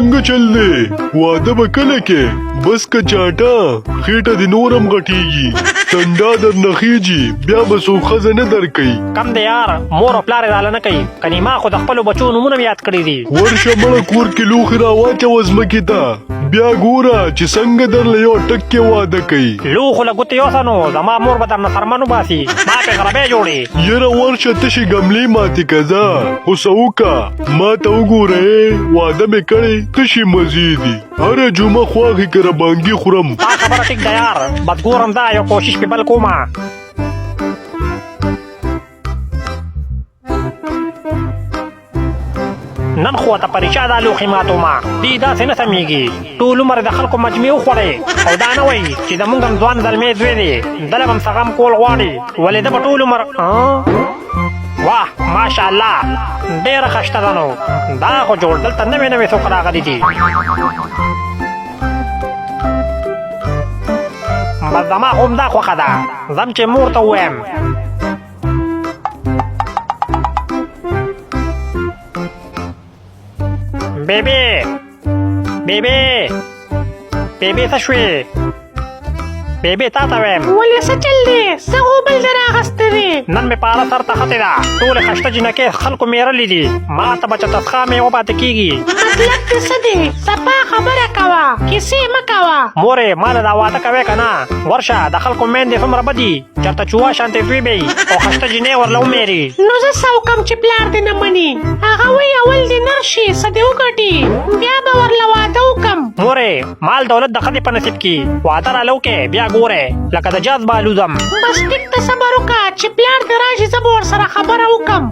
څنګه چل دی واده به کله کې بس که چاټه خېټه دې نورم غټیږي ټنډا در نخیږي بیا به څوک ښځه نه درکوي کم دی یار مور او پلار یې راله نه کوي کنې ما خو د خپلو بچو نومونه یاد کړي دي ورشه مړه کور کې لوښي راواچوه ځمکې ته بیا ګوره چې څنګه درله یو ټک کې واده کوي لوښو له ګوتې یوسه نو زما مور به درنه سرمن وباسي ما پې غربې جوړې یره ورشه تشې ګملې ماتې که ځه خو څه وکړه ما ته وګوره واده مې کړی تشې مزې دي هره جمعه خواښې که ربانګي خورم تا خبره ټیک ده یار بس ګورم دا یو کوشش پې بل کومه نن خو ته پریشا دا لوښي ماتومه دې داسې نه سمېږي ټول عمر د خلکو مجمې وخوړې او دا نه وایي چې زمونږ هم ځوان زلمې زوی دی دله به هم څه غم کول غواړي ولې ده به ټول عمر واه ماشاءالله ډېره ښایسته ده نو دا خو جوړ دلته نوې نوې څوک راغلي دي بس زما خو همدا خوښه ده ځم چې مور ته ووایم بیبی بیبی بیبی څه شوې بیبی تا ته وایم ولې څه چل دی څه غوبل در اخیستی دی نن مې پاره سر ته ختې ده ټولې ښایسته جینکې خلکو میرلې دي ما ته به چتسخا مې وپاتې کېږي مطلب دې څه دی صفا خبره کوه کیسې مه کوه مورې ما له دا واده کوې که نه ورشه د خلکو میندې څومره بدي چېرته چووا شانتې زوی به وي او ښایسته جینۍ ورله ومېري نو زه څه وکړم چې پلار دې نه مني هغه وایي اول دې نر شي څه دې وګټي بیا به ورله واده وکړم مورې مال دولت د ښځې په نصیب کې واده راله وکې بیا ګورې لکه د جاز بالوزم بس ټیک ته صبر وکړه چې پلار دې راشي زه به ورسره خبره وکړم